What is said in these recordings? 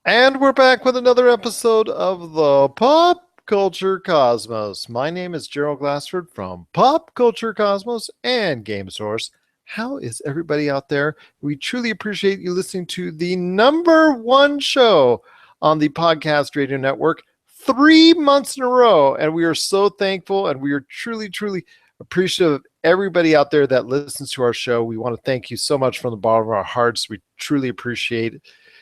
And we're back with another episode of the Pop Culture Cosmos. My name is Gerald Glassford from Pop Culture Cosmos and Game Source. How is everybody out there? We truly appreciate you listening to the number one show on the podcast radio network 3 months in a row. And we are so thankful and we are truly, truly appreciative of everybody out there that listens to our show. We want to thank you so much from the bottom of our hearts. We truly appreciate it.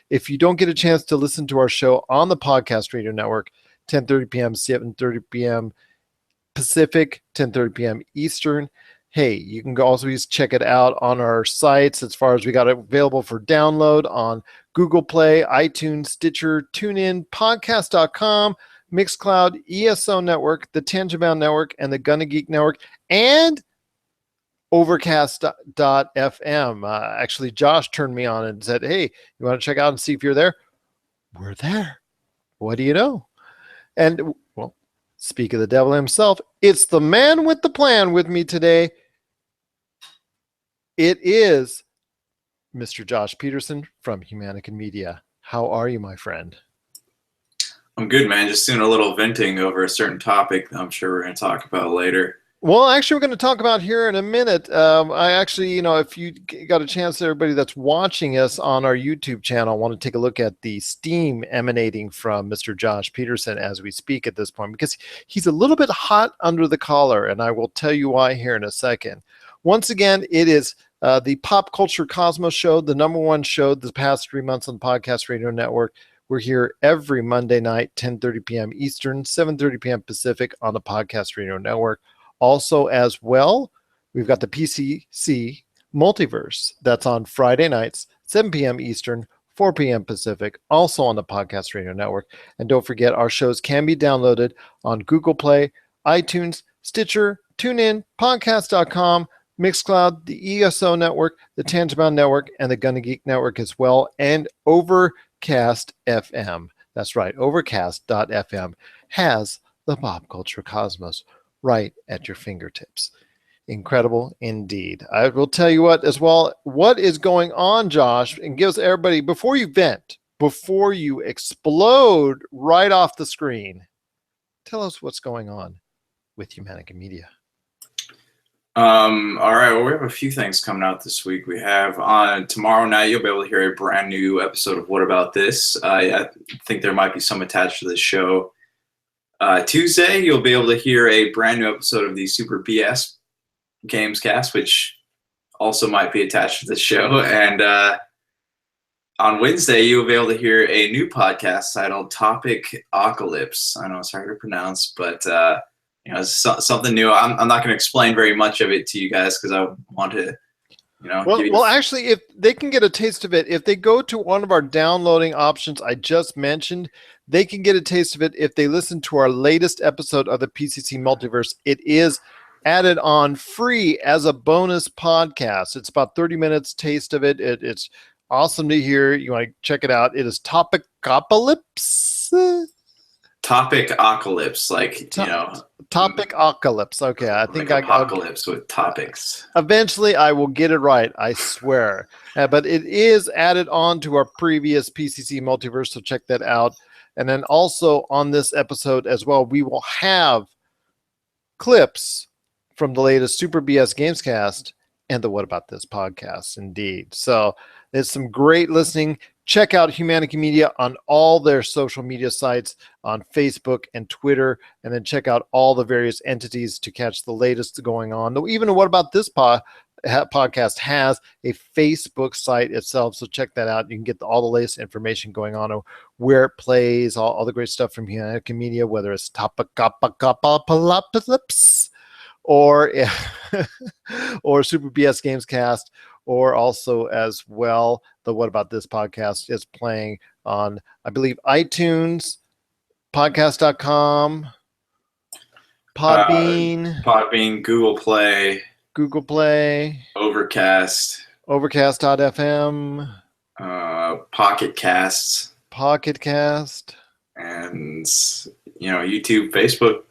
If you don't get a chance to listen to our show on the podcast radio network, 10:30 p.m., 7:30 p.m. Pacific, 10:30 p.m. Eastern. Hey, you can also just check it out on our sites as far as we got it available for download on Google Play, iTunes, Stitcher, TuneIn, podcast.com, Mixcloud, ESO Network, the Tangibound Network, and the Gonna Geek Network, and overcast.fm. Actually, Josh turned me on and said, hey, you want to check out and see if you're there? We're there. What do you know? And, well, speak of the devil himself, it's the man with the plan with me today. It is Mr. Josh Pederson from Humanica Media. How are you, my friend? I'm good, man. Just doing a little venting over a certain topic I'm sure we're going to talk about later. Well, actually, we're going to talk about here in a minute. I actually, if you got a chance, everybody that's watching us on our YouTube channel, I want to take a look at the steam emanating from Mr. Josh Pederson as we speak at this point, because he's a little bit hot under the collar, and I will tell you why here in a second. Once again, it is the Pop Culture Cosmos Show, the number one show the past 3 months on the Podcast Radio Network. We're here every Monday night, 10:30 p.m. Eastern, 7:30 p.m. Pacific on the Podcast Radio Network. Also, as well, we've got the PCC Multiverse. That's on Friday nights, 7 p.m. Eastern, 4 p.m. Pacific, also on the Podcast Radio Network. And don't forget, our shows can be downloaded on Google Play, iTunes, Stitcher, TuneIn, podcast.com, Mixcloud, the ESO Network, the Tangibound Network, and the Gonna Geek Network as well, and Overcast FM. That's right, Overcast.fm has the Pop Culture Cosmos right at your fingertips. Incredible indeed. I will tell you what as well, what is going on, Josh, and gives everybody, before you vent, before you explode right off the screen, tell us what's going on with Humanica Media. All right, well, we have a few things coming out this week. We have on tomorrow night, you'll be able to hear a brand new episode of What About This? I think there might be some attached to this show. Tuesday, you'll be able to hear a brand new episode of the Super BS Gamescast, which also might be attached to this show. And on Wednesday, you'll be able to hear a new podcast titled Topic Apocalypse. I know it's hard to pronounce, but it's something new. I'm not going to explain very much of it to you guys because I want to, Well, actually, if they can get a taste of it, if they go to one of our downloading options I just mentioned, they can get a taste of it if they listen to our latest episode of the PCC Multiverse. It is added on free as a bonus podcast. It's about 30 minutes taste of it. It's awesome to hear. You want to check it out. It is Topic Apocalypse. Topic Apocalypse, Topic Apocalypse. Okay, I think apocalypse with topics. Eventually, I will get it right. I swear. But it is added on to our previous PCC Multiverse, so check that out. And then also on this episode as well, we will have clips from the latest Super BS Gamescast and the What About This podcast, indeed. So there's some great listening. Check out Humanica Media on all their social media sites on Facebook and Twitter, and then check out all the various entities to catch the latest going on. Even What About This podcast has a Facebook site itself, so check that out. You can get all the latest information going on, where it plays, all the great stuff from Humanica Media, whether it's Topic Apocalypse or Super BS Gamescast, or also as well, the What About This podcast is playing on, I believe, iTunes, podcast.com, Podbean, Google Play, Overcast, Overcast.fm, Pocket Casts, and YouTube, Facebook.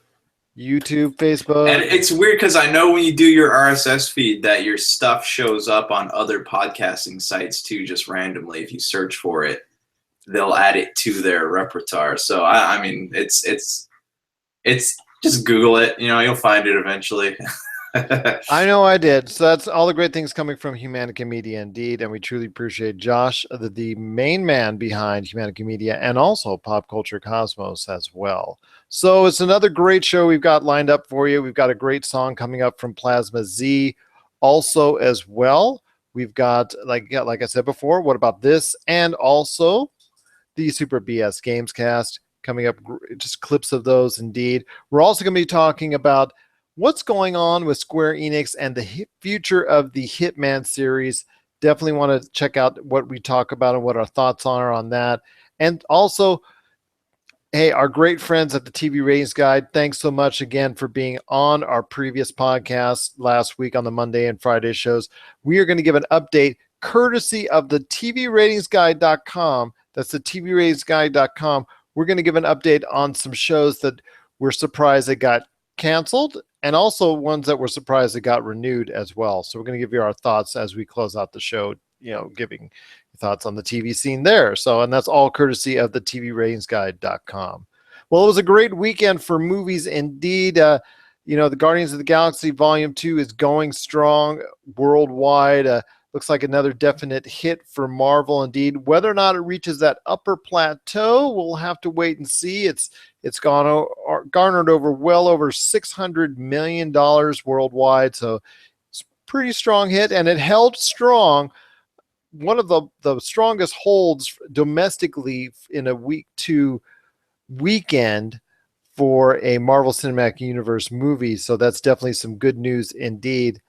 And it's weird because I know when you do your RSS feed that your stuff shows up on other podcasting sites too, just randomly if you search for it. they'll add it to their repertoire. So I mean, it's just Google it. You'll find it eventually. I know I did. So that's all the great things coming from Humanica Media indeed. And we truly appreciate Josh, the main man behind Humanica Media and also Pop Culture Cosmos as well. So it's another great show we've got lined up for you. We've got a great song coming up from Plasma Z also as well. We've got, like I said before, what about this? And also the Super BS Games Cast coming up, just clips of those indeed. We're also going to be talking about what's going on with Square Enix and the future of the Hitman series. Definitely want to check out what we talk about and what our thoughts are on that. And also, hey, our great friends at the TV Ratings Guide, thanks so much again for being on our previous podcast last week on the Monday and Friday shows. We are going to give an update courtesy of the TVRatingsGuide.com. That's the TVRatingsGuide.com. We're going to give an update on some shows that we're surprised that got canceled and also ones that we're surprised that got renewed as well. So we're going to give you our thoughts as we close out the show, giving thoughts on the TV scene there. So, and that's all courtesy of the TVRatingsGuide.com. Well, it was a great weekend for movies indeed. The Guardians of the Galaxy Volume 2 is going strong worldwide. Looks like another definite hit for Marvel indeed. Whether or not it reaches that upper plateau, we'll have to wait and see. It's garnered well over $600 million worldwide, so it's a pretty strong hit, and it held strong. One of the strongest holds domestically in a week 2 weekend for a Marvel Cinematic Universe movie, so that's definitely some good news indeed.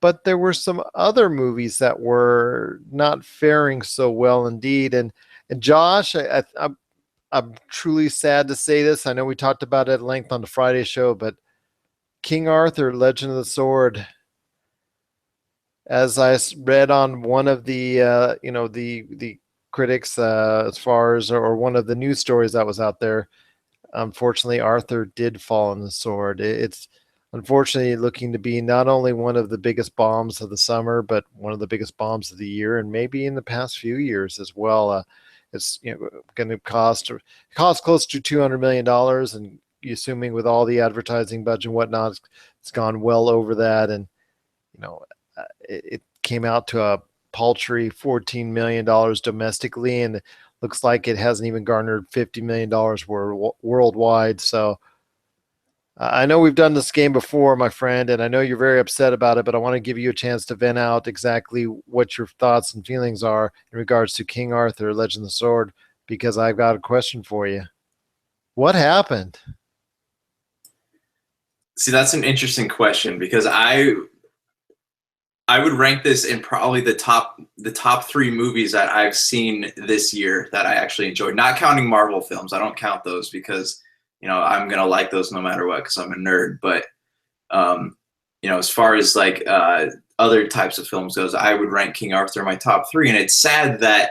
But there were some other movies that were not faring so well indeed. And Josh, I'm truly sad to say this. I know we talked about it at length on the Friday show, but King Arthur, Legend of the Sword, as I read on one of the the critics as far as, or one of the news stories that was out there, unfortunately Arthur did fall on the sword. It's unfortunately looking to be not only one of the biggest bombs of the summer, but one of the biggest bombs of the year, and maybe in the past few years as well. It's going to cost close to $200 million, and assuming with all the advertising budget and whatnot, it's gone well over that. And it came out to a paltry $14 million domestically, and it looks like it hasn't even garnered $50 million worldwide. So I know we've done this game before, my friend, and I know you're very upset about it, but I want to give you a chance to vent out exactly what your thoughts and feelings are in regards to King Arthur, Legend of the Sword, because I've got a question for you. What happened? See, that's an interesting question, because I would rank this in probably the top 3 movies that I've seen this year that I actually enjoyed, not counting Marvel films. I don't count those because I'm gonna like those no matter what because I'm a nerd. But as far as like other types of films goes, I would rank King Arthur in my top 3. And it's sad that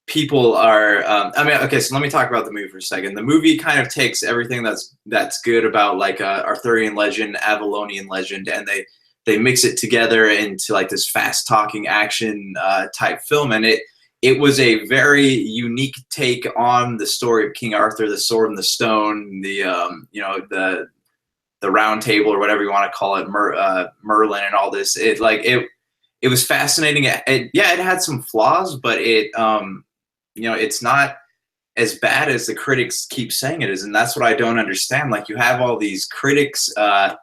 people are. Okay, so let me talk about the movie for a second. The movie kind of takes everything that's good about like Arthurian legend, Avalonian legend, and they mix it together into like this fast talking action type film, and it was a very unique take on the story of King Arthur, the Sword and the Stone, the Round Table, or whatever you want to call it, Merlin, and all this. It was fascinating. It had some flaws, but it's not as bad as the critics keep saying it is, and that's what I don't understand. Like, you have all these critics. Well,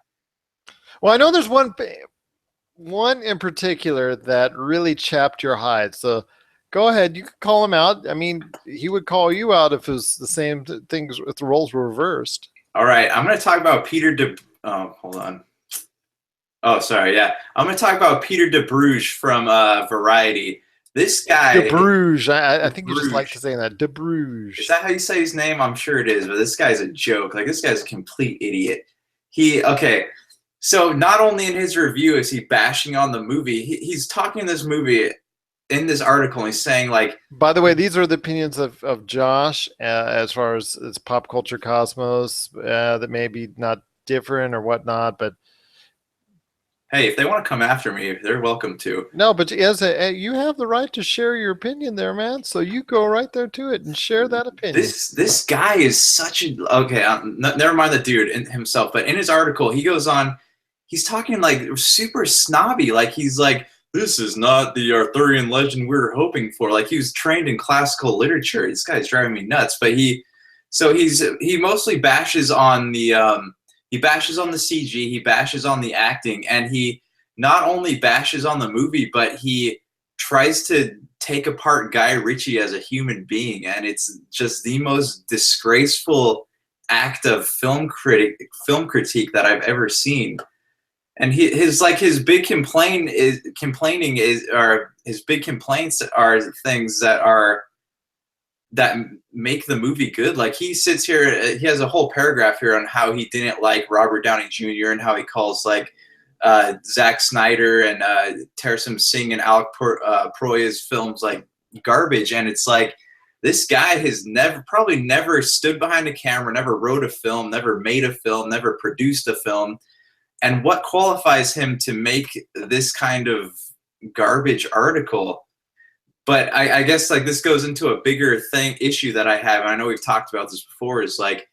I know there's one in particular that really chapped your hide. So go ahead. You could call him out. I mean, he would call you out if it was the same things, if the roles were reversed. All right. I'm going to talk about hold on. Oh, sorry. Yeah. I'm going to talk about Peter de Bruges from Variety. This guy. De Bruges. I think you just like to say that. De Bruges. Is that how you say his name? I'm sure it is, but this guy's a joke. Like, this guy's a complete idiot. So not only in his review is he bashing on the movie, he's talking this movie in this article. He's saying, like, by the way, these are the opinions of Josh as far as Pop Culture Cosmos that may be not different or whatnot, but Hey, if they want to come after me, they're welcome to. No, but you have the right to share your opinion there, man. So you go right there to it and share that opinion. This guy is such a okay. Never mind the dude himself, but in his article, he goes on. He's talking like super snobby, like he's like, "This is not the Arthurian legend we were hoping for." Like he was trained in classical literature. This guy's driving me nuts. But he mostly bashes on the he bashes on the CG, he bashes on the acting, and he not only bashes on the movie, but he tries to take apart Guy Ritchie as a human being, and it's just the most disgraceful act of film critique that I've ever seen. And his big complaining is or his big complaints are things that make the movie good. Like he sits here, he has a whole paragraph here on how he didn't like Robert Downey Jr. and how he calls like Zack Snyder and Pederson Singh and Alec Proyas films like garbage. And it's like this guy has probably never stood behind a camera, never wrote a film, never made a film, never produced a film. And what qualifies him to make this kind of garbage article? But I guess like this goes into a bigger issue that I have. And I know we've talked about this before. Is like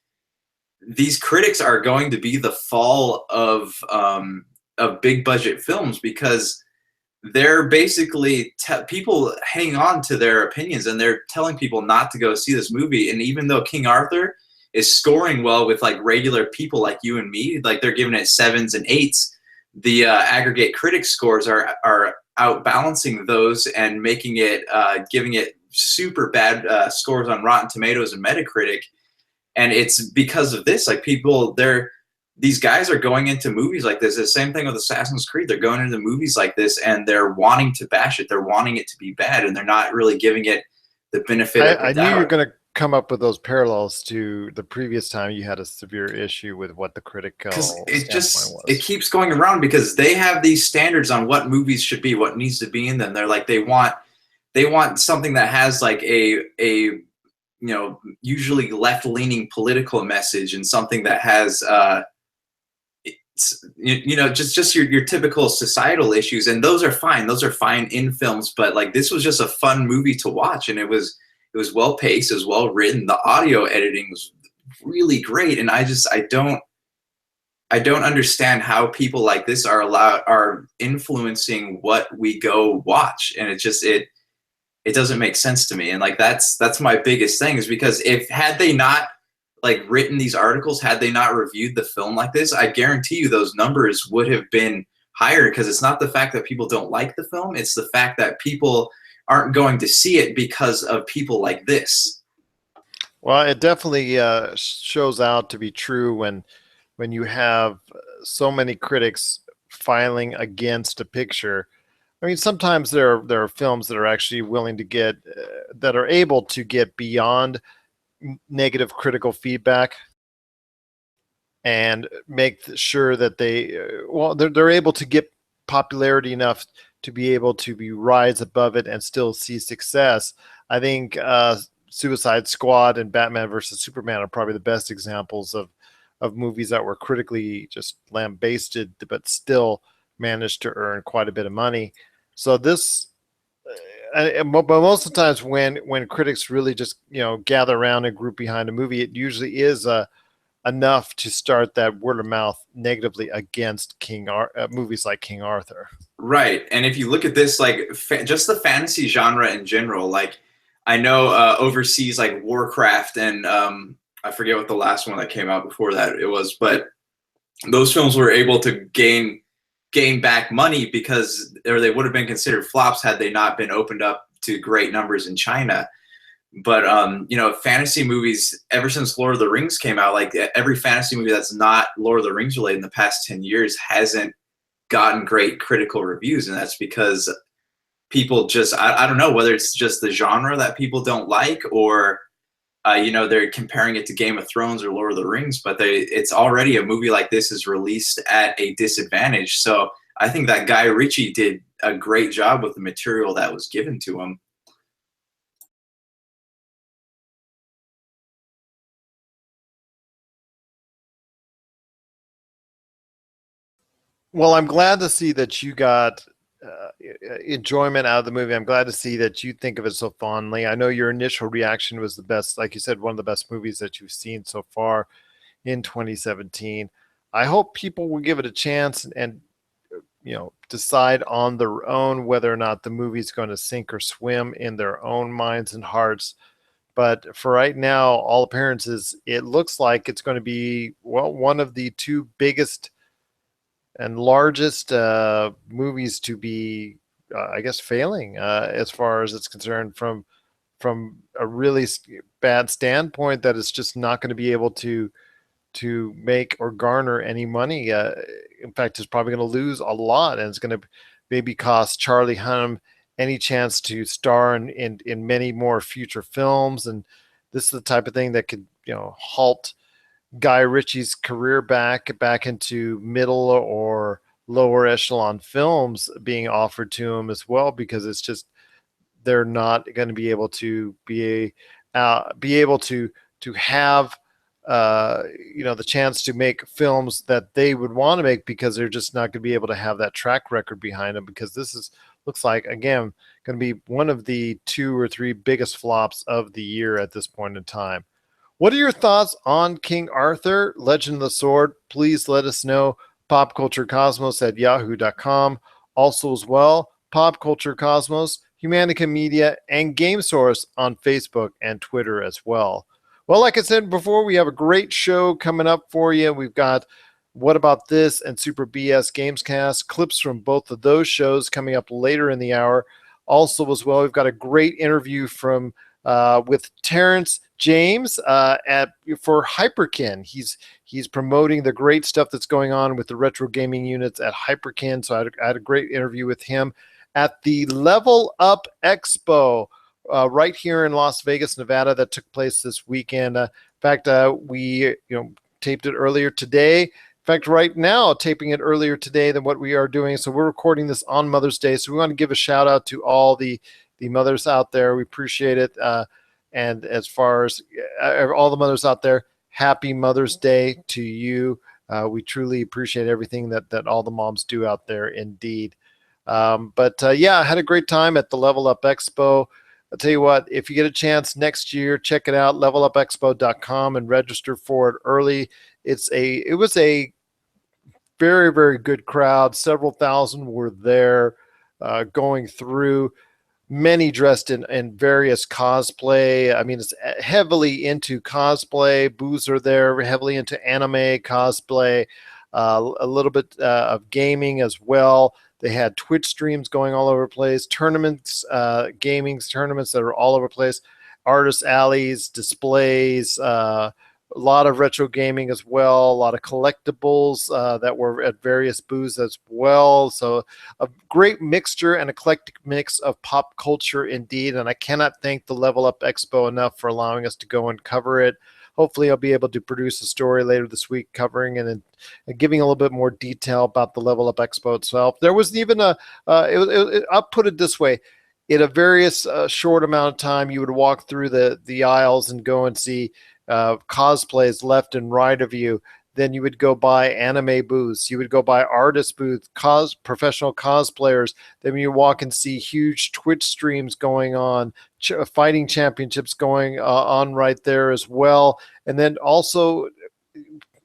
these critics are going to be the fall of big budget films because they're basically people hang on to their opinions and they're telling people not to go see this movie. And even though King Arthur is scoring well with like regular people like you and me, like they're giving it 7s and 8s, the aggregate critic scores are outbalancing those and making it giving it super bad scores on Rotten Tomatoes and Metacritic. And it's because of this, like these guys are going into movies like this. The same thing with Assassin's Creed. They're going into movies like this and they're wanting to bash it. They're wanting it to be bad and they're not really giving it the benefit of the I knew doubt. you were going to come up with those parallels to the previous time you had a severe issue with what the critical Because standpoint it was. keeps going around because they have these standards on what movies should be, what needs to be in them. They're like they want something that has like a usually left leaning political message and something that has just your typical societal issues, and those are fine in films, but like this was just a fun movie to watch, and it was well paced, it was well written, the audio editing was really great, and I don't understand how people like this are influencing what we go watch, and it doesn't make sense to me. And like that's my biggest thing, is because had they not like written these articles, had they not reviewed the film like this, I guarantee you those numbers would have been higher, because it's not the fact that people don't like the film, it's the fact that people aren't going to see it because of people like this. Well, it definitely shows out to be true when you have so many critics filing against a picture. I mean, sometimes there are films that are actually willing to get that are able to get beyond negative critical feedback and make sure that they're able to get popularity enough to be able to rise above it and still see success. I think Suicide Squad and Batman versus Superman are probably the best examples of movies that were critically just lambasted but still managed to earn quite a bit of money. So this but most of the times when critics really just gather around and group behind a movie, it usually is enough to start that word of mouth negatively against movies like King Arthur. Right. And if you look at this, like just the fantasy genre in general, like I know overseas, like Warcraft and I forget what the last one that came out before that it was, but those films were able to gain back money because, or they would have been considered flops had they not been opened up to great numbers in China. But fantasy movies, ever since Lord of the Rings came out, like every fantasy movie that's not Lord of the Rings related in the past 10 years hasn't gotten great critical reviews, and that's because people just I don't know whether it's just the genre that people don't like, or they're comparing it to Game of Thrones or Lord of the Rings, but it's already a movie like this is released at a disadvantage. So I think that Guy Ritchie did a great job with the material that was given to him. Well, I'm glad to see that you got enjoyment out of the movie. I'm glad to see that you think of it so fondly. I know your initial reaction was the best, like you said, one of the best movies that you've seen so far in 2017. I hope people will give it a chance and decide on their own whether or not the movie's going to sink or swim in their own minds and hearts. But for right now, all appearances, it looks like it's going to be one of the two biggest and largest movies to be, I guess, failing as far as it's concerned from a really bad standpoint that it's just not going to be able to make or garner any money. In fact, it's probably going to lose a lot, and it's going to maybe cost Charlie Hunnam any chance to star in many more future films. And this is the type of thing that could halt Guy Ritchie's career back into middle or lower echelon films being offered to him as well, because it's just they're not going to be able to be able to have the chance to make films that they would want to make, because they're just not going to be able to have that track record behind them, because this is looks like, again, going to be one of the two or three biggest flops of the year at this point in time. What are your thoughts on King Arthur, Legend of the Sword? Please let us know. Popculturecosmos at yahoo.com. Also, as well, Pop Culture Cosmos, Humanica Media, and Game Source on Facebook and Twitter as well. Well, like I said before, we have a great show coming up for you. We've got What About This and Super BS Gamescast, clips from both of those shows coming up later in the hour. Also, as well, we've got a great interview from with Terrence James for Hyperkin. He's promoting the great stuff that's going on with the retro gaming units at Hyperkin. So I had a great interview with him at the Level Up Expo right here in Las Vegas, Nevada, that took place this weekend. In fact, we taped it earlier today. In fact, right now, taping it earlier today than what we are doing. So we're recording this on Mother's Day. So we want to give a shout out to all the mothers out there. We appreciate it. And as far as all the mothers out there, happy Mother's Day to you. We truly appreciate everything that all the moms do out there, indeed. But yeah, I had a great time at the Level Up Expo. I'll tell you what, if you get a chance next year, check it out, levelupexpo.com, and register for it early. It was a very, very good crowd. Several thousand were there going through, many dressed in various cosplay. I mean, it's heavily into cosplay. Booths are there, heavily into anime cosplay, a little bit of gaming as well. They had Twitch streams going all over the place, tournaments, gaming tournaments that are all over the place, artist alleys, displays, a lot of retro gaming as well, a lot of collectibles that were at various booths as well. So a great mixture and eclectic mix of pop culture indeed. And I cannot thank the Level Up Expo enough for allowing us to go and cover it. Hopefully, I'll be able to produce a story later this week covering and giving a little bit more detail about the Level Up Expo itself. There was even I'll put it this way. In a various short amount of time, you would walk through the aisles and go and see cosplays left and right of you. Then you would go by anime booths. You would go by artist booths, professional cosplayers. Then you walk and see huge Twitch streams going on, fighting championships going on right there as well. And then also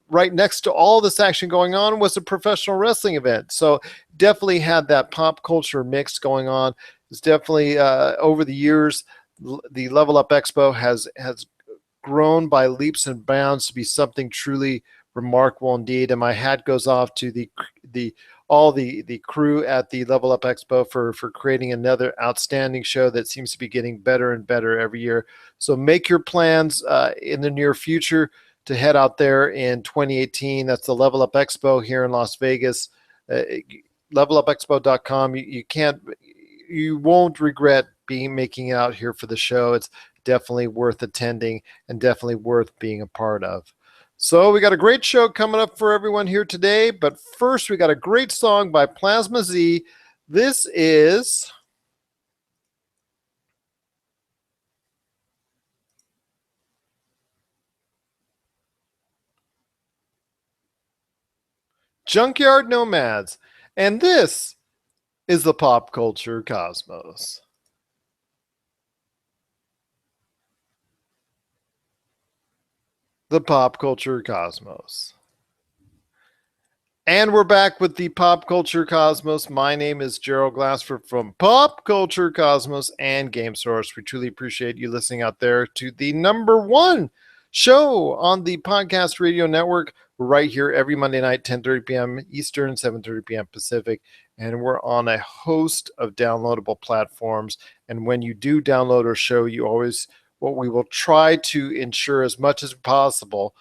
right next to all this action going on was a professional wrestling event. So definitely had that pop culture mix going on. It's definitely over the years, the Level Up Expo has grown by leaps and bounds to be something truly remarkable indeed. And my hat goes off to the crew at the Level Up Expo for creating another outstanding show that seems to be getting better and better every year. So make your plans in the near future to head out there in 2018. That's the Level Up Expo here in Las Vegas. Levelupexpo.com. You won't regret making it out here for the show. It's definitely worth attending and definitely worth being a part of. So we got a great show coming up for everyone here today, but first we got a great song by Plasma Z. This is Junkyard Nomads, and this is the Pop Culture Cosmos. The Pop Culture Cosmos. And we're back with the Pop Culture Cosmos. My name is Gerald Glassford from Pop Culture Cosmos and Game Source. We truly appreciate you listening out there to the number one show on the podcast radio network right here every Monday night, 10:30 p.m. Eastern, 7:30 p.m. Pacific. And we're on a host of downloadable platforms. And when you do download our show, what we will try to ensure as much as possible,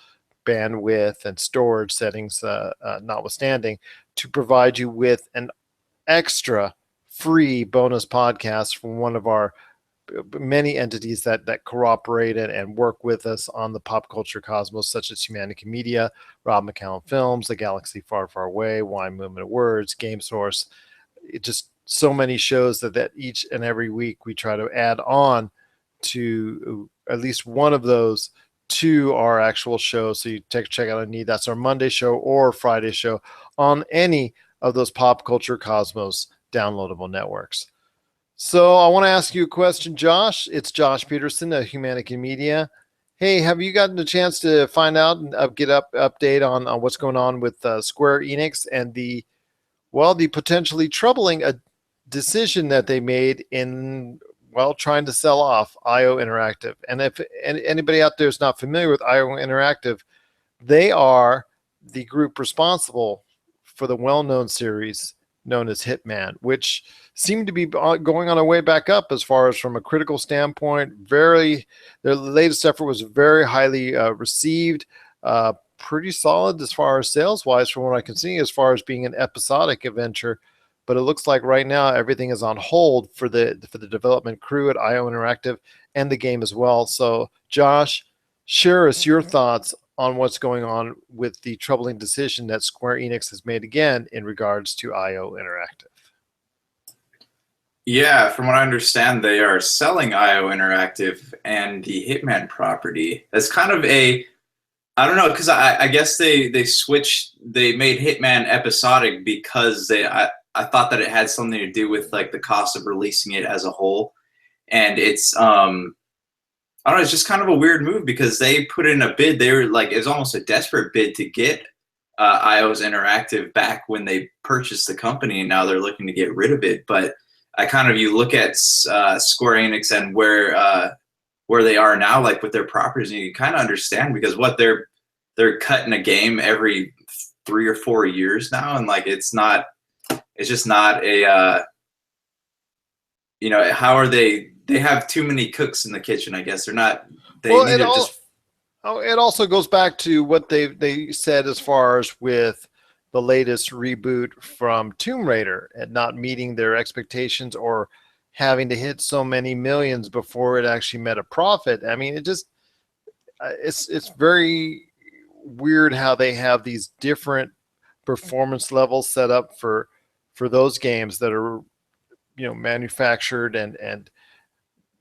bandwidth and storage settings notwithstanding, to provide you with an extra free bonus podcast from one of our many entities that cooperate and work with us on the Pop Culture Cosmos, such as Humanica Media, Rob McCallum Films, The Galaxy Far, Far Away, Wine Movement of Words, Game Source. It just so many shows that each and every week we try to add on to at least one of those to our actual show. So you check out a need. That's our Monday show or Friday show on any of those Pop Culture Cosmos downloadable networks. So I want to ask you a question, Josh. It's Josh Pederson of Humanica Media. Hey, have you gotten a chance to find out and update on what's going on with Square Enix and the potentially troubling decision that they made in trying to sell off IO Interactive? And if anybody out there is not familiar with IO Interactive, they are the group responsible for the well-known series known as Hitman, which seemed to be going on a way back up as far as from a critical standpoint. Their latest effort was very highly received, pretty solid as far as sales-wise from what I can see, as far as being an episodic adventure. But it looks like right now everything is on hold for the development crew at IO Interactive and the game as well. So, Josh, share us your thoughts on what's going on with the troubling decision that Square Enix has made again in regards to IO Interactive. Yeah, from what I understand, they are selling IO Interactive and the Hitman property. That's kind of I don't know, because I guess they made Hitman episodic because I thought that it had something to do with like the cost of releasing it as a whole. And it's I don't know, it's just kind of a weird move because they put in a bid. They were like, it was almost a desperate bid to get IO's Interactive back when they purchased the company, and now they're looking to get rid of it. But you look at Square Enix and where they are now, like with their properties, and you kind of understand because they're cutting a game every 3 or 4 years now, and like it's just not a how are they have too many cooks in the kitchen, I guess. It also goes back to what they said as far as with the latest reboot from Tomb Raider and not meeting their expectations or having to hit so many millions before it actually met a profit. I mean, it's very weird how they have these different performance levels set up for those games that are manufactured and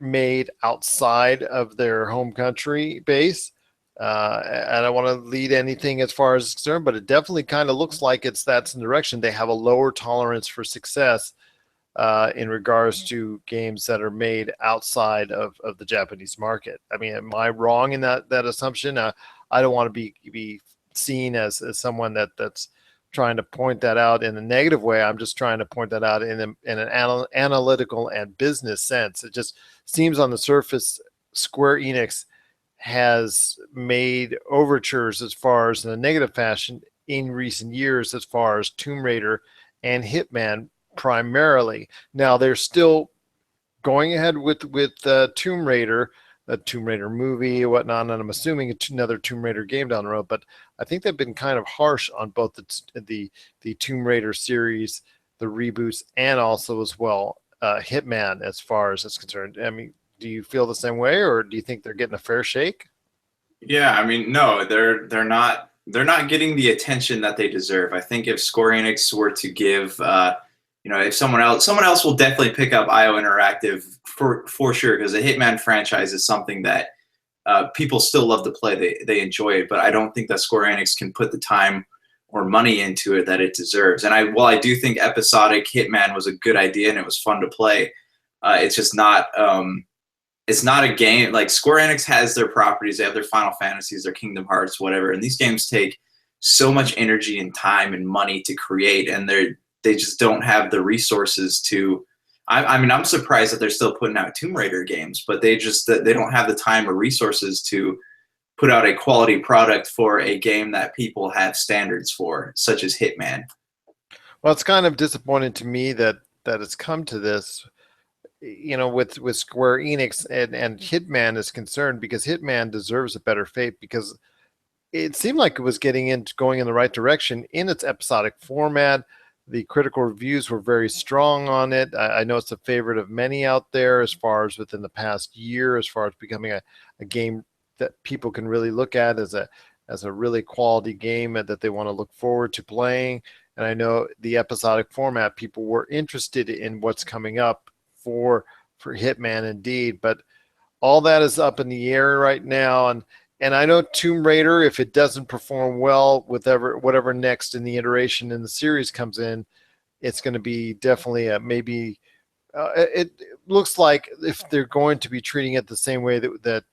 made outside of their home country base. I don't want to lead anything as far as concerned, but it definitely kind of looks like that's in the direction. They have a lower tolerance for success in regards to games that are made outside of the Japanese market. I mean, am I wrong in that assumption? I don't want to be seen as someone that's trying to point that out in a negative way. I'm just trying to point that out in an analytical and business sense. It just seems on the surface Square Enix has made overtures as far as in a negative fashion in recent years as far as Tomb Raider and Hitman primarily. Now they're still going ahead with Tomb Raider, the Tomb Raider movie, whatnot, and I'm assuming another Tomb Raider game down the road. But I think they've been kind of harsh on both the Tomb Raider series, the reboots, and also as well Hitman as far as it's concerned. I mean, do you feel the same way, or do you think they're getting a fair shake? Yeah, I mean, no, they're not getting the attention that they deserve. I think if Square Enix were to give if someone else will definitely pick up IO Interactive for sure, because the Hitman franchise is something that people still love to play. They enjoy it, but I don't think that Square Enix can put the time or money into it that it deserves. And while I do think episodic Hitman was a good idea and it was fun to play, it's just not. It's not a game like Square Enix has their properties. They have their Final Fantasies, their Kingdom Hearts, whatever, and these games take so much energy and time and money to create, and they just don't have the resources to. I mean, I'm surprised that they're still putting out Tomb Raider games, but they don't have the time or resources to put out a quality product for a game that people have standards for, such as Hitman. Well, it's kind of disappointing to me that it's come to this, with Square Enix and Hitman is concerned, because Hitman deserves a better fate, because it seemed like it was going in the right direction in its episodic format. The critical reviews were very strong on it. I know it's a favorite of many out there as far as within the past year, as far as becoming a game that people can really look at as a really quality game that they want to look forward to playing. And I know the episodic format, people were interested in what's coming up for Hitman indeed, but all that is up in the air right now. And I know Tomb Raider, if it doesn't perform well with whatever next in the iteration in the series comes in, it's going to be definitely maybe. It looks like if they're going to be treating it the same way that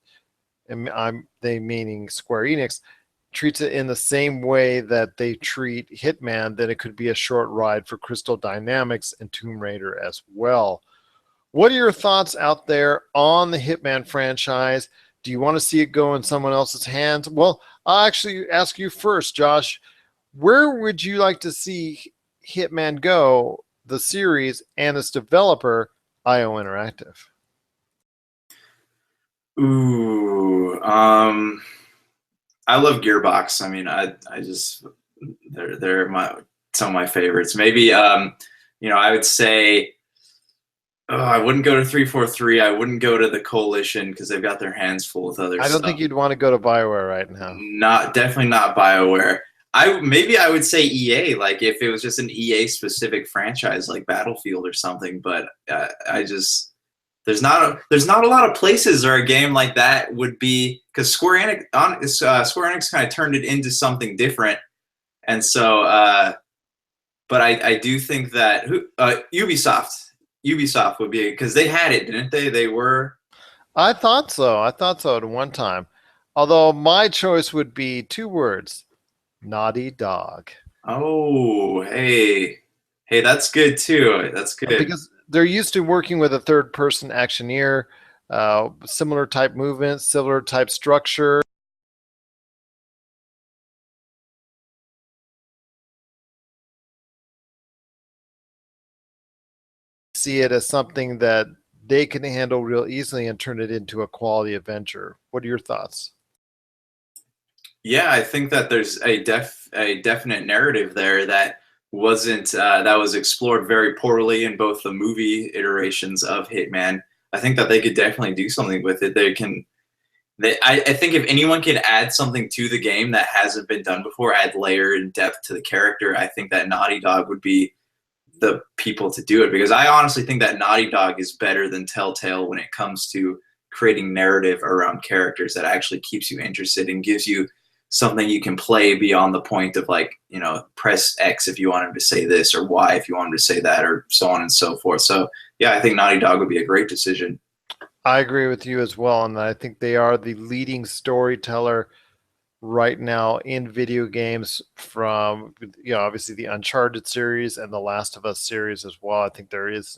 they meaning Square Enix treats it in the same way that they treat Hitman, then it could be a short ride for Crystal Dynamics and Tomb Raider as well. What are your thoughts out there on the Hitman franchise? Do you want to see it go in someone else's hands? Well, I'll actually ask you first, Josh. Where would you like to see Hitman go, the series, and its developer, IO Interactive? Ooh, I love Gearbox. I mean, I just they're some of my favorites. Maybe I would say. Oh, I wouldn't go to 343. I wouldn't go to the Coalition because they've got their hands full with other stuff. I don't think you'd want to go to BioWare right now. Definitely not BioWare. I would say EA, like if it was just an EA specific franchise like Battlefield or something. But there's not a lot of places where a game like that would be, because Square Enix kind of turned it into something different, and so. But I do think that Ubisoft would be, because they had it, didn't they? They were. I thought so at one time. Although my choice would be 2 words: Naughty Dog. Oh, hey, that's good too. That's good. Because they're used to working with a third-person actioneer, similar type movements, similar type structure. See it as something that they can handle real easily and turn it into a quality adventure. What are your thoughts? Yeah, I think that there's a definite narrative there that was explored very poorly in both the movie iterations of Hitman. I think that they could definitely do something with it. I think if anyone can add something to the game that hasn't been done before, add layer and depth to the character, I think that Naughty Dog would be the people to do it, because I honestly think that Naughty Dog is better than Telltale when it comes to creating narrative around characters that actually keeps you interested and gives you something you can play beyond the point of press X if you want him to say this, or Y if you want him to say that, or so on and so forth. So yeah, I think Naughty Dog would be a great decision. I agree with you as well, and I think they are the leading storyteller right now in video games, from obviously the Uncharted series and the Last of Us series as well. I think there is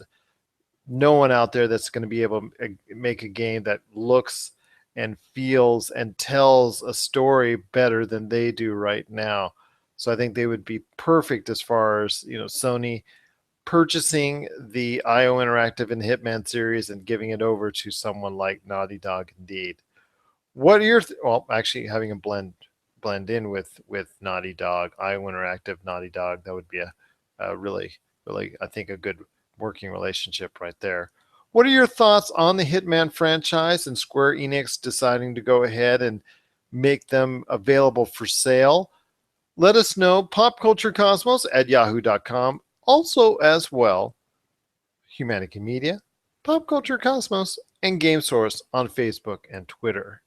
no one out there that's going to be able to make a game that looks and feels and tells a story better than they do right now. So I think they would be perfect as far as Sony purchasing the IO Interactive and Hitman series and giving it over to someone like Naughty Dog indeed. What are your actually having a blend in with Naughty Dog, IO Interactive, Naughty Dog, that would be a really, really, I think, a good working relationship right there. What are your thoughts on the Hitman franchise and Square Enix deciding to go ahead and make them available for sale? Let us know. popculturecosmos@yahoo.com. Also as well, Humanity Media, Pop Culture Cosmos, and Game Source on Facebook and Twitter.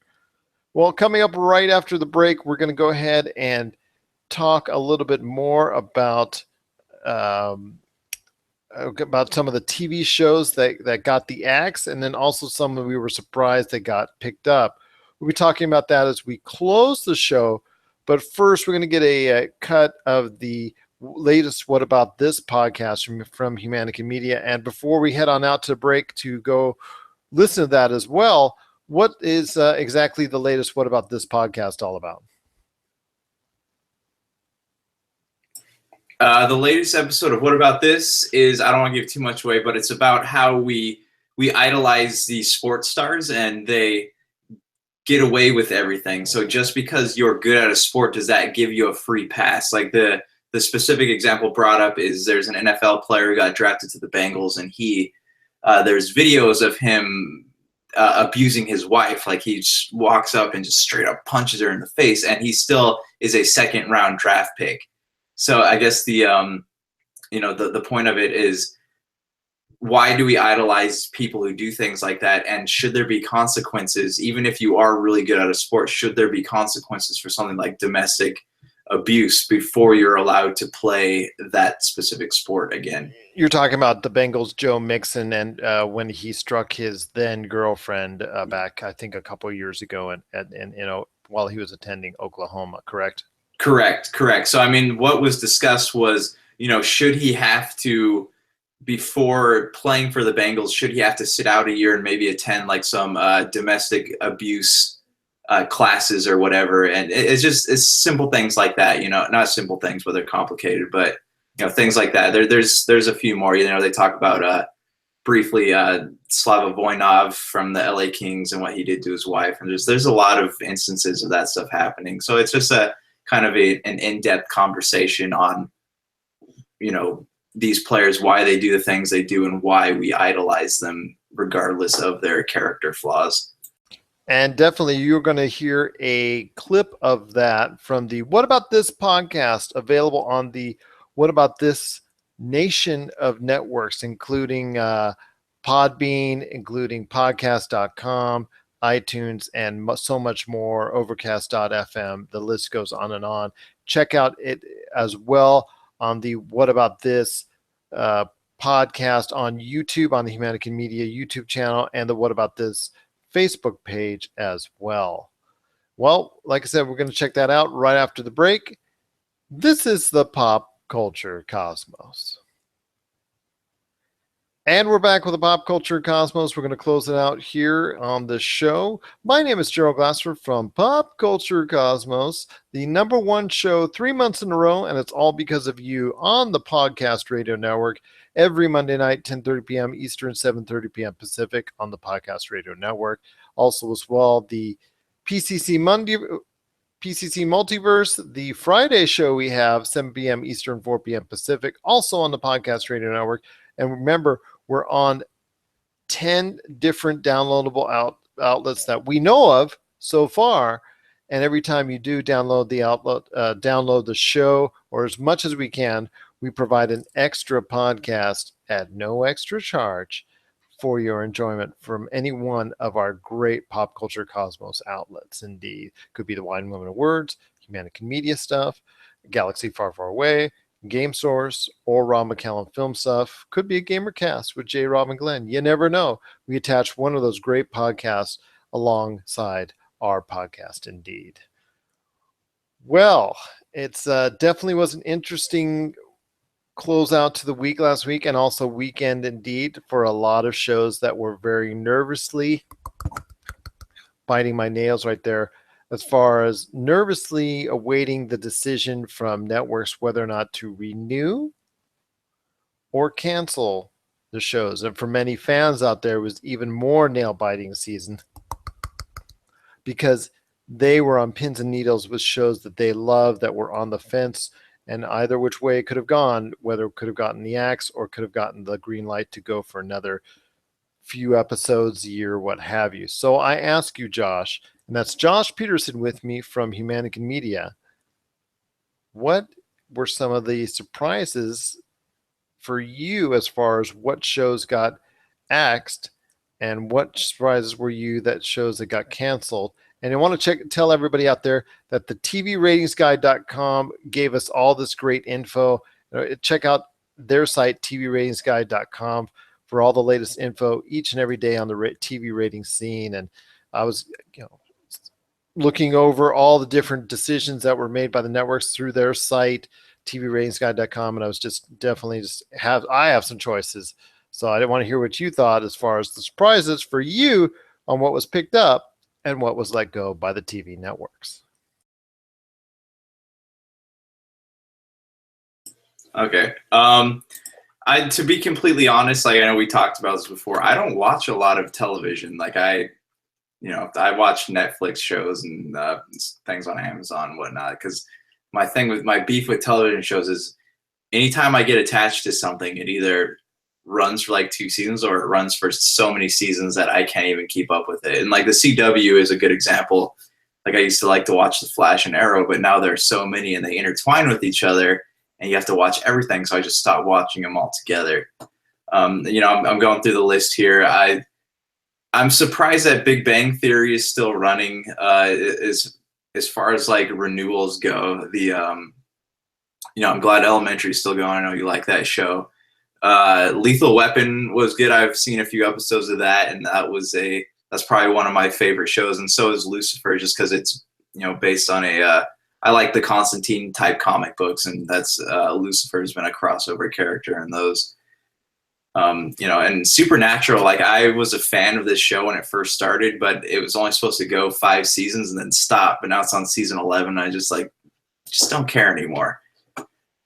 Well, coming up right after the break, we're going to go ahead and talk a little bit more um, about some of the TV shows that got the axe, and then also some that we were surprised that got picked up. We'll be talking about that as we close the show. But first, we're going to get a cut of the latest What About This podcast from Humanity Media. And before we head on out to break to go listen to that as well, what is exactly the latest What About This podcast all about? The latest episode of What About This is, I don't want to give too much away, but it's about how we idolize these sports stars and they get away with everything. So just because you're good at a sport, does that give you a free pass? Like the specific example brought up is there's an NFL player who got drafted to the Bengals, and there's videos of him abusing his wife. Like he just walks up and just straight up punches her in the face, and he still is a second round draft pick. So I guess the point of it is, why do we idolize people who do things like that? And should there be consequences, even if you are really good at a sport? Should there be consequences for something like domestic abuse before you're allowed to play that specific sport again? You're talking about the Bengals' Joe Mixon, and when he struck his then girlfriend back, I think, a couple of years ago, and while he was attending Oklahoma, correct? Correct. So I mean, what was discussed was, should he have to, before playing for the Bengals, should he have to sit out a year and maybe attend like some domestic abuse classes or whatever? And it's simple things like that, not simple things, but they're complicated, but things like that. There's a few more. They talk about briefly Slava Voinov from the LA Kings and what he did to his wife, and there's a lot of instances of that stuff happening. So it's just a kind of an in-depth conversation on these players, why they do the things they do, and why we idolize them regardless of their character flaws. And definitely you're going to hear a clip of that from the What About This podcast, available on the What About This nation of networks, including Podbean, including podcast.com, iTunes, and so much more, overcast.fm. The list goes on and on. Check out it as well on the What About This podcast on YouTube, on the Humanity Media YouTube channel, and the What About This Facebook page as well. Well, like I said, we're going to check that out right after the break. This is the Pop Culture Cosmos. And we're back with the Pop Culture Cosmos. We're going to close it out here on the show. My name is Gerald Glassford from Pop Culture Cosmos, the #1 show 3 months in a row, and it's all because of you on the Podcast Radio Network every Monday night, 10:30 p.m. Eastern, 7:30 p.m. Pacific on the Podcast Radio Network. Also as well, the PCC Multiverse, the Friday show we have, 7 p.m. Eastern, 4 p.m. Pacific, also on the Podcast Radio Network. And remember, we're on 10 different downloadable outlets that we know of so far. And every time you do download the outlet, download the show, or as much as we can, we provide an extra podcast at no extra charge for your enjoyment from any one of our great Pop Culture Cosmos outlets. Indeed, could be the Wine Women of Words, Humanity Media stuff, Galaxy Far Far Away, Game Source, or Rob McCallum Film Stuff. Could be a Gamercast with J. Rob and Glenn. You never know. We attach one of those great podcasts alongside our podcast, indeed. Well, it's definitely was an interesting closeout to the week last week, and also weekend indeed, for a lot of shows that were very nervously biting my nails right there, as far as nervously awaiting the decision from networks whether or not to renew or cancel the shows. And for many fans out there, it was even more nail-biting season because they were on pins and needles with shows that they loved, that were on the fence, and either which way it could have gone, whether it could have gotten the axe or could have gotten the green light to go for another few episodes a year, what have you. So I ask you, Josh, and that's Josh Pederson with me from Humanity Media, what were some of the surprises for you as far as what shows got axed, and what surprises were you that shows that got canceled, And I want to tell everybody out there that the TVRatingsGuide.com gave us all this great info. Check out their site, TVRatingsGuide.com, for all the latest info each and every day on the TV rating scene. And I was, looking over all the different decisions that were made by the networks through their site, TVRatingsGuide.com, and I was I have some choices. So I didn't want to hear what you thought as far as the surprises for you on what was picked up and what was let go by the TV networks. Okay. To be completely honest, like I know we talked about this before, I don't watch a lot of television. Like I watch Netflix shows and things on Amazon and whatnot, because my beef with television shows is anytime I get attached to something, it either runs for like 2 seasons or it runs for so many seasons that I can't even keep up with it. And like the CW is a good example. Like I used to like to watch The Flash and Arrow, but now there's so many and they intertwine with each other and you have to watch everything. So I just stopped watching them all together. I'm going through the list here. I'm surprised that Big Bang Theory is still running. As far as like renewals go, I'm glad Elementary is still going. I know you like that show. Lethal Weapon was good. I've seen a few episodes of that, and that's probably one of my favorite shows. And so is Lucifer, just because it's based on I like the Constantine type comic books, and that's Lucifer has been a crossover character in those. And Supernatural, like I was a fan of this show when it first started, but it was only supposed to go 5 seasons and then stop. But now it's on season 11. I just don't care anymore.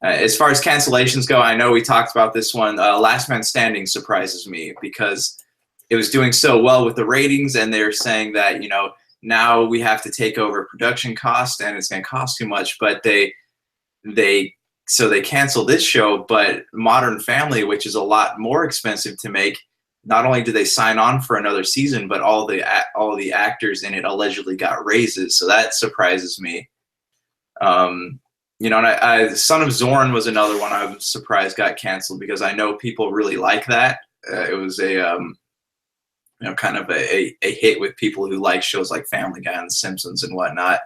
As far as cancellations go, I know we talked about this one. Last Man Standing surprises me because it was doing so well with the ratings, and they're saying that now we have to take over production cost and it's going to cost too much. But they canceled this show, but Modern Family, which is a lot more expensive to make, not only did they sign on for another season, but all the actors in it allegedly got raises. So that surprises me. Son of Zorn was another one I was surprised got canceled because I know people really like that. It was kind of a hit with people who like shows like Family Guy and The Simpsons and whatnot.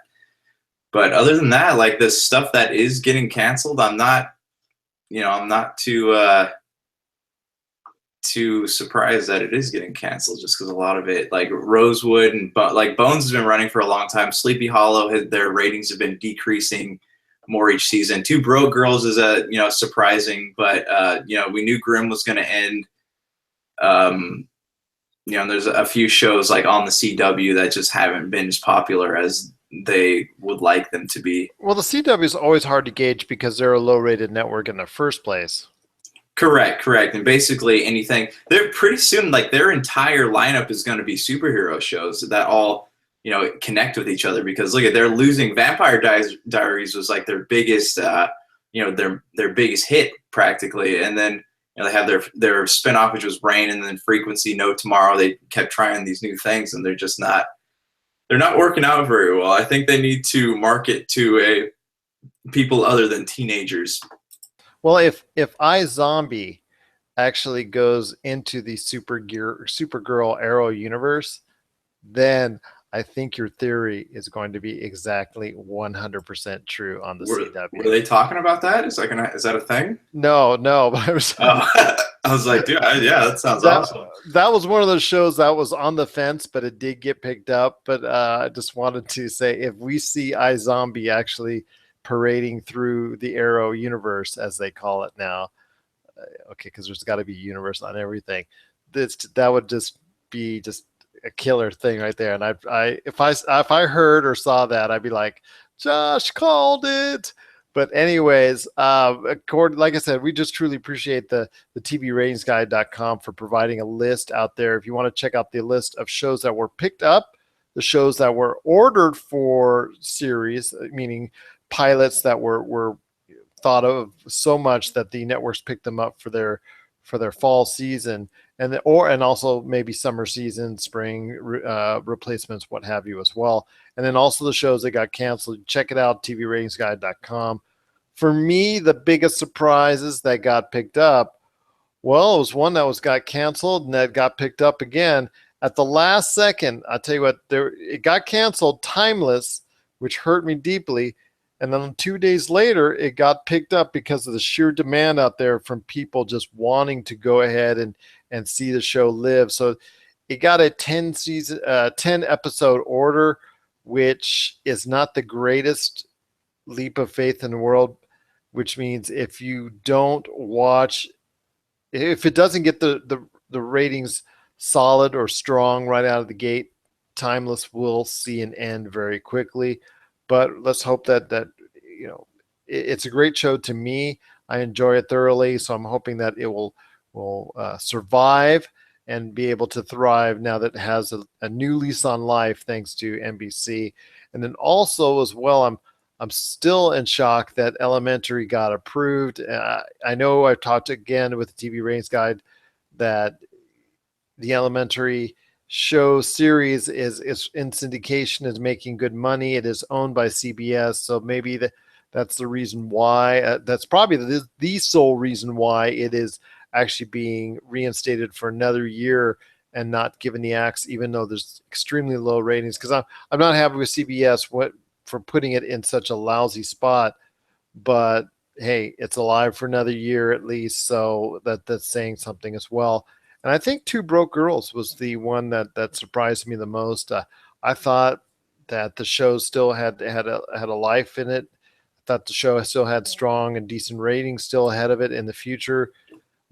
But other than that, like the stuff that is getting canceled, I'm not too surprised that it is getting canceled, just because a lot of it, like Rosewood and like Bones has been running for a long time. Sleepy Hollow, their ratings have been decreasing more each season. Two Broke Girls is surprising, but we knew Grimm was going to end. There's a few shows like on the CW that just haven't been as popular as they would like them to be. Well, the CW is always hard to gauge because they're a low-rated network in the first place. Correct. And basically anything, they're pretty soon, like their entire lineup is going to be superhero shows that all, connect with each other, because look at, they're losing. Vampire Diaries was like their biggest, their biggest hit practically. And then, they have their spinoff, which was Rain, and then Frequency, No Tomorrow. They kept trying these new things and they're not working out very well. I think they need to market to people other than teenagers. Well, if iZombie actually goes into the Supergirl Arrow universe, then I think your theory is going to be exactly 100% true on the CW. Were they talking about that? Is that a thing? No, but I was. I was like, dude, yeah, that sounds awesome. That was one of those shows that was on the fence, but it did get picked up. But I just wanted to say, if we see iZombie actually parading through the Arrow universe, as they call it now, okay, because there's got to be a universe on everything. That would just be a killer thing right there. And if I heard or saw that, I'd be like, Josh called it. But anyways, like I said, we just truly appreciate the TVRatingsGuide.com for providing a list out there. If you want to check out the list of shows that were picked up, the shows that were ordered for series, meaning pilots that were thought of so much that the networks picked them up for their fall season, and also maybe summer season, spring replacements, what have you as well. And then also the shows that got canceled. Check it out, TVRatingsGuide.com. For me, the biggest surprises that got picked up, well, it was one that got canceled and that got picked up again, at the last second, I'll tell you what, it got canceled, Timeless, which hurt me deeply. And then 2 days later, it got picked up because of the sheer demand out there from people just wanting to go ahead and see the show live. So it got a 10 episode order, which is not the greatest leap of faith in the world, which means if you don't watch, if it doesn't get the ratings solid or strong right out of the gate, Timeless will see an end very quickly. But let's hope that it's a great show to me. I enjoy it thoroughly, so I'm hoping that it will survive and be able to thrive now that it has a new lease on life thanks to NBC. And then also as well, I'm still in shock that Elementary got approved. I know I've talked again with the TV ratings guide that the Elementary show series is in syndication, is making good money. It is owned by CBS, so maybe that's the reason why. That's probably the sole reason why it is actually being reinstated for another year and not given the axe, even though there's extremely low ratings. Because I'm not happy with CBS for putting it in such a lousy spot. But hey, it's alive for another year at least, so that's saying something as well. And I think Two Broke Girls was the one that surprised me the most. I thought that the show still had a life in it. I thought the show still had strong and decent ratings still ahead of it in the future.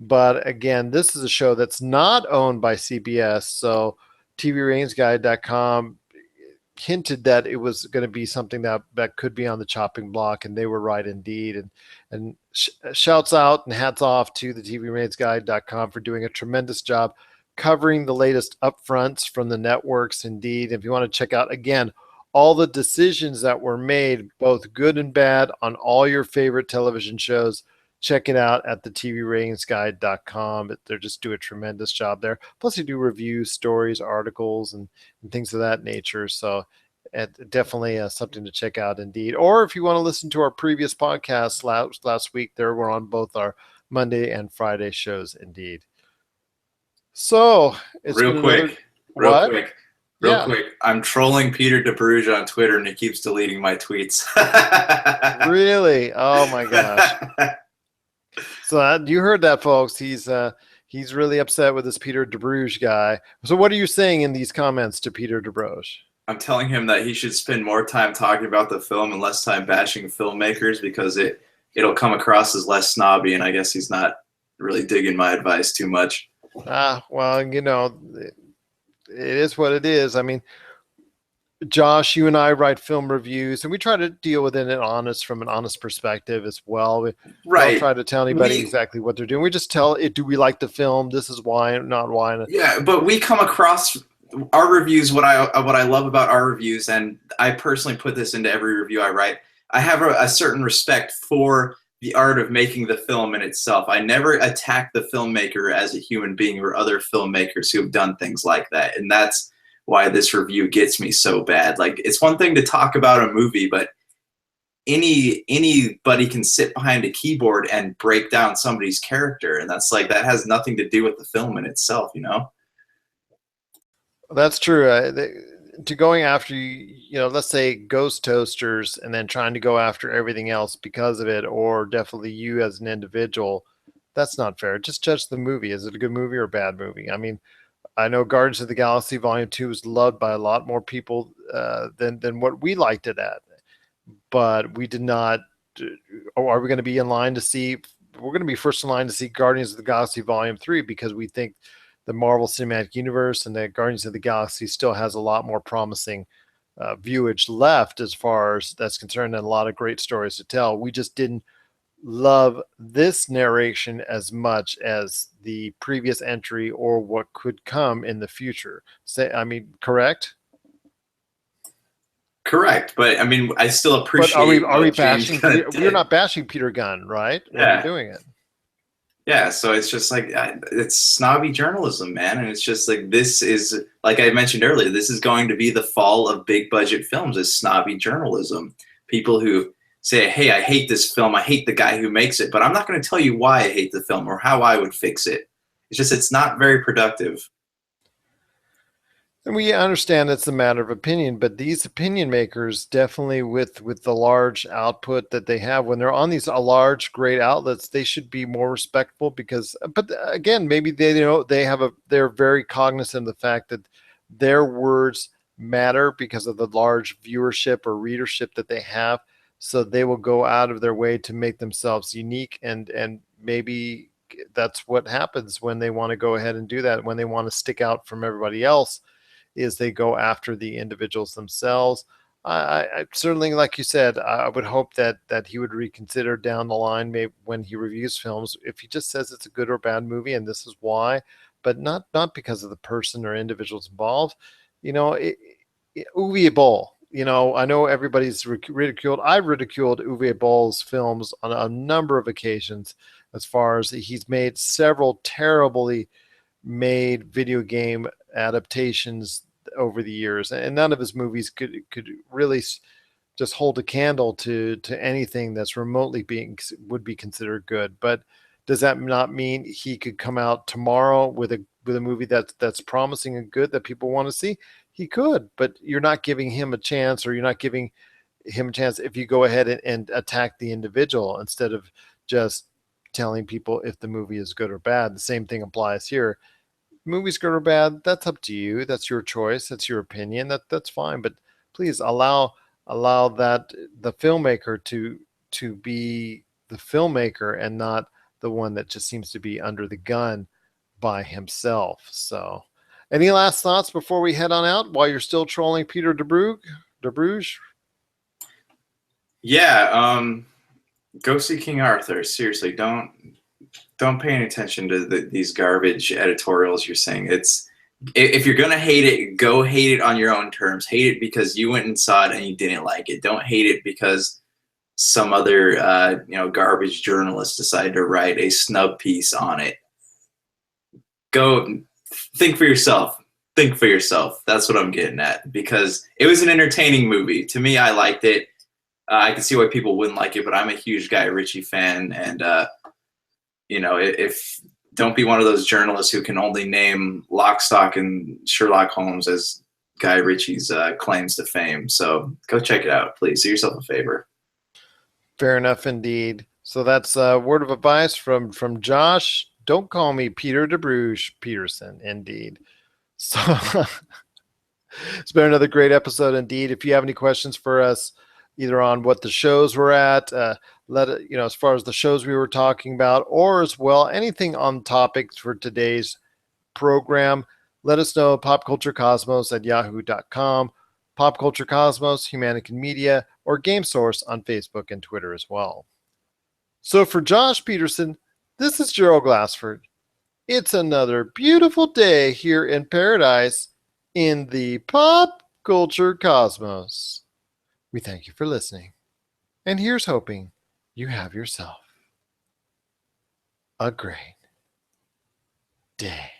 But again, this is a show that's not owned by CBS. So TVRatingsGuide.com hinted that it was going to be something that could be on the chopping block, and they were right indeed. And shouts out and hats off to the TVRatingsGuide.com for doing a tremendous job covering the latest upfronts from the networks. Indeed, if you want to check out again all the decisions that were made, both good and bad, on all your favorite television shows, check it out at the TVRatingsGuide.com. They just do a tremendous job there. Plus, they do reviews, stories, articles, and things of that nature. So definitely something to check out indeed. Or if you want to listen to our previous podcasts last week, there we're on both our Monday and Friday shows indeed. So it's real quick. Yeah. I'm trolling Peter DeBruge on Twitter, and he keeps deleting my tweets. Really? Oh my gosh. So you heard that, folks. He's really upset with this Peter DeBruge guy. So what are you saying in these comments to Peter DeBruge? I'm telling him that he should spend more time talking about the film and less time bashing filmmakers, because it'll come across as less snobby, and I guess he's not really digging my advice too much. Well, it is what it is. I mean, Josh, you and I write film reviews, and we try to deal with it from an honest perspective as well. We don't try to tell anybody exactly what they're doing. We just tell it, do we like the film? This is why, not why. Yeah, but we come across our reviews, what I love about our reviews, and I personally put this into every review I write, I have a certain respect for the art of making the film in itself. I never attack the filmmaker as a human being or other filmmakers who have done things like that. And that's why this review gets me so bad. Like, it's one thing to talk about a movie, but anybody can sit behind a keyboard and break down somebody's character. And that has nothing to do with the film in itself, you know? That's true. To going after, let's say Ghost Toasters and then trying to go after everything else because of it, or definitely you as an individual, that's not fair. Just judge the movie. Is it a good movie or a bad movie? I mean, I know Guardians of the Galaxy Volume 2 was loved by a lot more people than what we liked it at. But we did not. Are we going to be in line to see? We're going to be first in line to see Guardians of the Galaxy Volume 3 because we think the Marvel Cinematic Universe and the Guardians of the Galaxy still has a lot more promising viewage left as far as that's concerned, and a lot of great stories to tell. We just didn't love this narration as much as the previous entry or what could come in the future. Correct? Correct, but I mean, I still appreciate. But are we bashing? We're not bashing Peter Gunn, right? Yeah. We're doing it. Yeah, so it's just like, it's snobby journalism, man. And it's just like, this is, like I mentioned earlier, this is going to be the fall of big budget films, is snobby journalism. People who say, hey, I hate this film, I hate the guy who makes it, but I'm not going to tell you why I hate the film or how I would fix it. It's not very productive. And we understand it's a matter of opinion, but these opinion makers definitely with the large output that they have when they're on these large great outlets, they should be more respectful because but again, maybe they they're very cognizant of the fact that their words matter because of the large viewership or readership that they have. So they will go out of their way to make themselves unique and maybe that's what happens when they want to go ahead and do that, when they want to stick out from everybody else is they go after the individuals themselves. I certainly, like you said, I would hope that he would reconsider down the line, maybe when he reviews films, if he just says it's a good or bad movie and this is why, but not because of the person or individuals involved. You know, Uwe Boll. You know, I know everybody's ridiculed. I ridiculed Uwe Boll's films on a number of occasions, as far as he's made several terribly made video game adaptations over the years, and none of his movies could really just hold a candle to anything that's remotely being would be considered good. But does that not mean he could come out tomorrow with a movie that's promising and good that people want to see? He could, but you're not giving him a chance, or you're not giving him a chance if you go ahead and attack the individual instead of just telling people if the movie is good or bad. The same thing applies here. Movies good or bad, that's up to you. That's your choice. That's your opinion. That's fine. But please allow that the filmmaker to be the filmmaker and not the one that just seems to be under the gun by himself. So, any last thoughts before we head on out? While you're still trolling Peter De Bruges? Yeah, go see King Arthur. Seriously, don't pay any attention to these garbage editorials you're saying. It's if you're gonna hate it, go hate it on your own terms. Hate it because you went and saw it and you didn't like it. Don't hate it because some other garbage journalist decided to write a snub piece on it. Go think for yourself. Think for yourself. That's what I'm getting at, because it was an entertaining movie. To me, I liked it. I can see why people wouldn't like it, but I'm a huge Guy Ritchie fan, and if don't be one of those journalists who can only name Lock, Stock, and Sherlock Holmes as Guy Ritchie's claims to fame. So go check it out, please. Do yourself a favor. Fair enough, indeed. So that's a word of advice from Josh. Don't call me Peter De Bruges Pederson, indeed. So it's been another great episode indeed. If you have any questions for us, either on what the shows were at, let it, as far as the shows we were talking about, or as well anything on topics for today's program, let us know. popculturecosmos@yahoo.com, Pop Culture Cosmos, Humanican Media, or Game Source on Facebook and Twitter as well. So for Josh Pederson, this is Gerald Glassford. It's another beautiful day here in paradise in the Pop Culture Cosmos. We thank you for listening. And here's hoping you have yourself a great day.